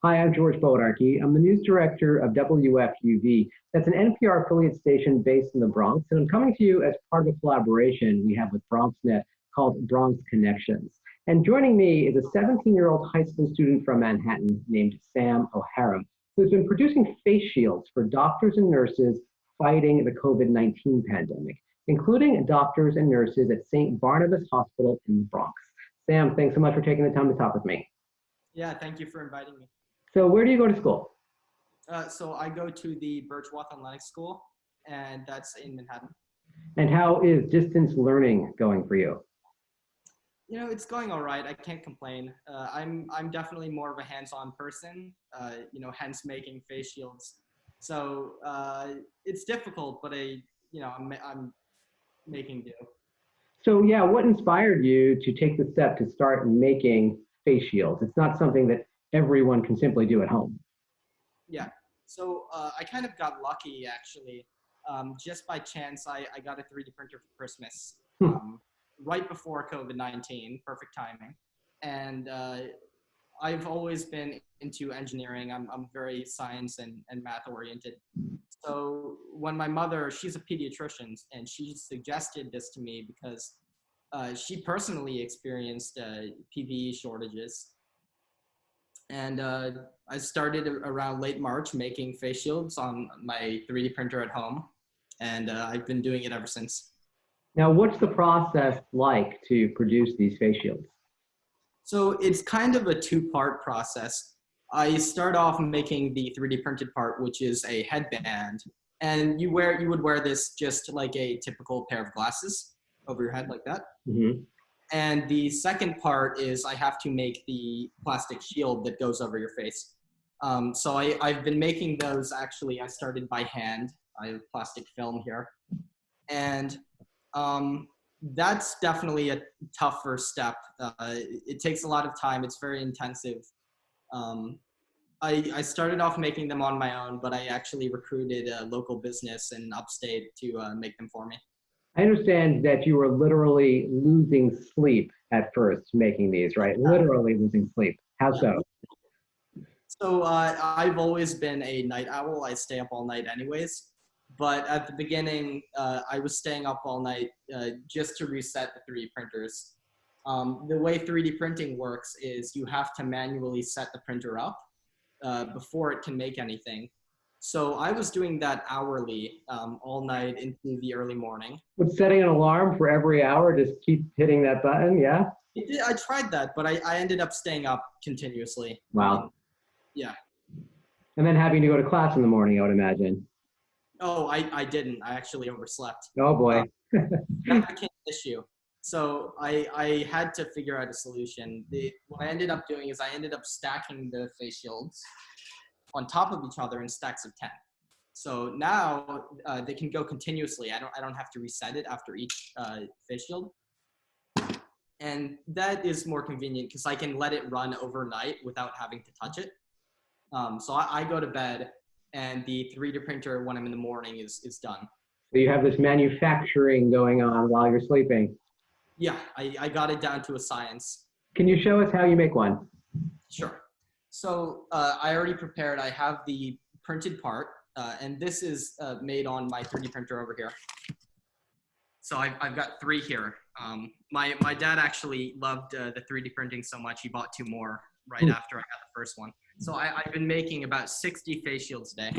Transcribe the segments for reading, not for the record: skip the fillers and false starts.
Hi, I'm George Bodarky. I'm the news director of WFUV. That's an NPR affiliate station based in the Bronx, and I'm coming to you as part of a collaboration we have with BronxNet called Bronx Connections. And joining me is a 17-year-old high school student from Manhattan named Sam O'Hara, who's been producing face shields for doctors and nurses fighting the COVID-19 pandemic, including doctors and nurses at St. Barnabas Hospital in the Bronx. Sam, thanks so much for taking the time to talk with me. Yeah, thank you for inviting me. So where do you go to school? So I go to the Birch Wathen Lenox School, and that's in Manhattan. And how is distance learning going for you? You know, it's going all right. I can't complain. I'm definitely more of a hands-on person. Hence making face shields. So it's difficult, but I'm making do. So yeah, what inspired you to take the step to start making face shields? It's not something that everyone can simply do at home. Yeah. So I kind of got lucky, actually. Just by chance, I got a 3D printer for Christmas. Right before COVID-19, perfect timing. And I've always been into engineering. I'm very science and math oriented. So when my mother, she's a pediatrician, and she suggested this to me because she personally experienced PPE shortages. And I started around late March making face shields on my 3D printer at home. And I've been doing it ever since. Now, what's the process like to produce these face shields? So it's kind of a two-part process. I start off making the 3D printed part, which is a headband. And you would wear this just like a typical pair of glasses over your head like that. Mm-hmm. And the second part is I have to make the plastic shield that goes over your face. So I've been making those, actually. I started by hand. I have plastic film here. And that's definitely a tough first step. It takes a lot of time. It's very intensive. I started off making them on my own, but I actually recruited a local business in upstate to make them for me. I understand that you were literally losing sleep at first making these, right? Literally losing sleep. How so? So I've always been a night owl. I stay up all night anyways. But at the beginning, I was staying up all night just to reset the 3D printers. The way 3D printing works is you have to manually set the printer up before it can make anything. So I was doing that hourly all night into the early morning. With setting an alarm for every hour, just keep hitting that button, yeah? I tried that, but I ended up staying up continuously. Wow. Yeah. And then having to go to class in the morning, I would imagine. Oh, I didn't. I actually overslept. Oh boy. That became an issue. So I had to figure out a solution. What I ended up doing is I ended up stacking the face shields on top of each other in stacks of 10. So now they can go continuously. I don't have to reset it after each face shield. And that is more convenient because I can let it run overnight without having to touch it. So I go to bed, and the 3D printer, when I'm in the morning, is done. So you have this manufacturing going on while you're sleeping. Yeah, I got it down to a science. Can you show us how you make one? Sure. So I already prepared. I have the printed part, and this is made on my 3D printer over here. So I've got 3 here. My dad actually loved the 3D printing so much, he bought 2 more right after I got the first one. So I've been making about 60 face shields a day.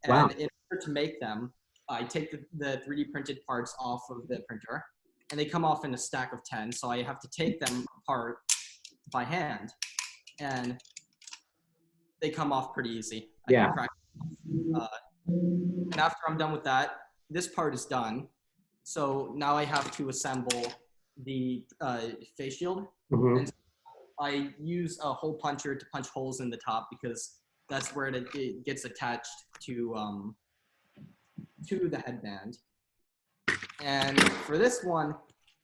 And wow. In order to make them, I take the 3D printed parts off of the printer, and they come off in a stack of 10. So I have to take them apart by hand, and they come off pretty easy. Yeah. And after I'm done with that, this part is done. So now I have to assemble the face shield. Mm-hmm. And I use a hole puncher to punch holes in the top because that's where it gets attached to the headband. And for this one,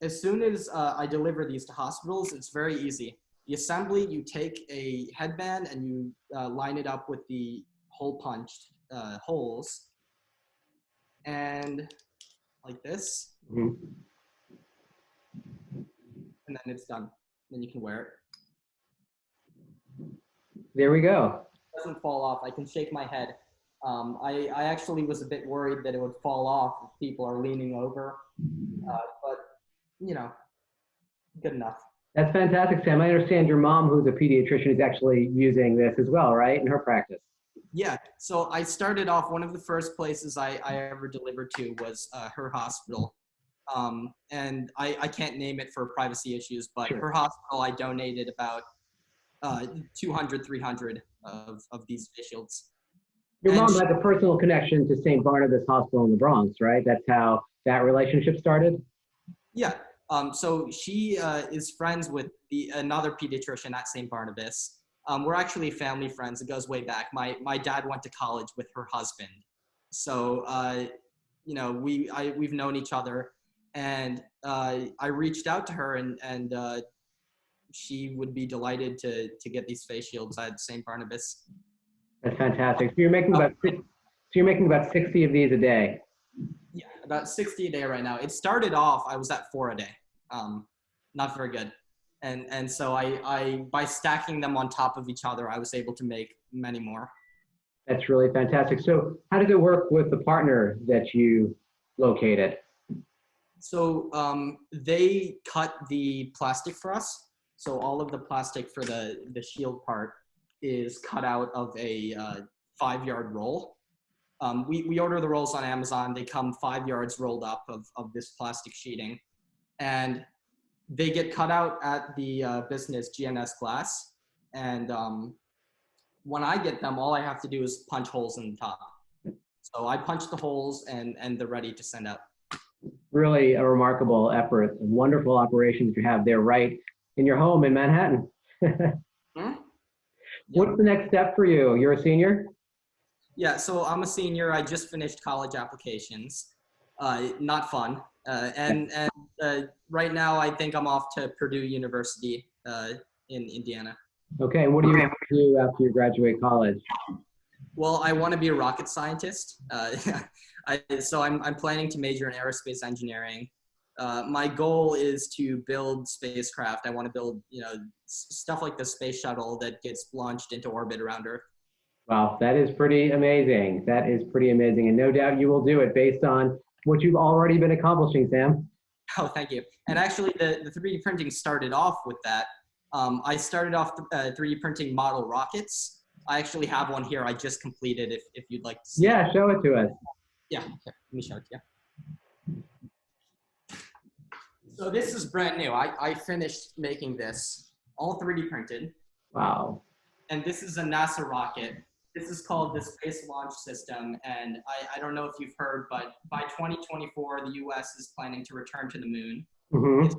as soon as I deliver these to hospitals, it's very easy. The assembly, you take a headband and you line it up with the hole punched holes, and like this, Mm-hmm. and then it's done. Then you can wear it. There we go. doesn't fall off. I can shake my head. I actually was a bit worried that it would fall off if people are leaning over, but you know, good enough. That's fantastic, Sam. I understand your mom, who's a pediatrician, is actually using this as well, right, in her practice. Yeah, so I started off, one of the first places I ever delivered to was her hospital. And I can't name it for privacy issues, but Sure. her hospital, I donated about 200, 300 of these face shields. Your And mom has a personal connection to St. Barnabas Hospital in the Bronx, right? That's how that relationship started? yeah, so she is friends with another pediatrician at St. Barnabas. We're actually family friends. It goes way back. My dad went to college with her husband. So, you know, we've known each other. And I reached out to her, and she would be delighted to get these face shields at St. Barnabas. That's fantastic. So you're making about 60 of these a day. Yeah, about 60 a day right now. It started off, I was at 4 a day. Not very good. And so I by stacking them on top of each other, I was able to make many more. That's really fantastic. So how does it work with the partner that you located? So they cut the plastic for us. So all of the plastic for the shield part is cut out of a 5-yard roll. We order the rolls on Amazon. They come 5 yards rolled up of this plastic sheeting. And they get cut out at the business GNS glass. And when I get them, all I have to do is punch holes in the top. So I punch the holes and they're ready to send out. Really a remarkable effort, wonderful operations you have there right in your home in Manhattan. What's the next step for you? You're a senior? Yeah, so I'm a senior. I just finished college applications. Not fun. And right now I think I'm off to Purdue University in Indiana. Okay, and what do you want to do after you graduate college? Well, I want to be a rocket scientist. So I'm planning to major in aerospace engineering. My goal is to build spacecraft. I want to build, you know, stuff like the space shuttle that gets launched into orbit around Earth. Wow, that is pretty amazing. That is pretty amazing. And no doubt you will do it based on what you've already been accomplishing, Sam. Oh, thank you. And actually, the 3D printing started off with that. I started off 3D printing model rockets. I actually have one here I just completed if you'd like to see it. Yeah, show it to us. Yeah, here, let me show it to you. So this is brand new. I finished making this, all 3D printed. Wow. And this is a NASA rocket. This is called the Space Launch System. And I don't know if you've heard, but by 2024, the US is planning to return to the moon. Mm-hmm. It's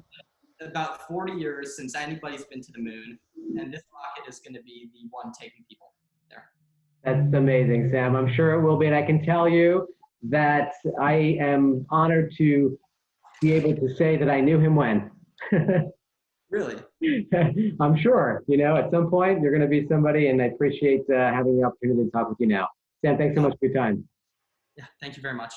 about 40 years since anybody's been to the moon. And this rocket is going to be the one taking people there. That's amazing, Sam. I'm sure it will be. And I can tell you that I am honored to be able to say that I knew him when. Really? I'm sure, you know, at some point you're going to be somebody, and I appreciate having the opportunity to talk with you now. Sam, thanks so much for your time. Yeah, thank you very much.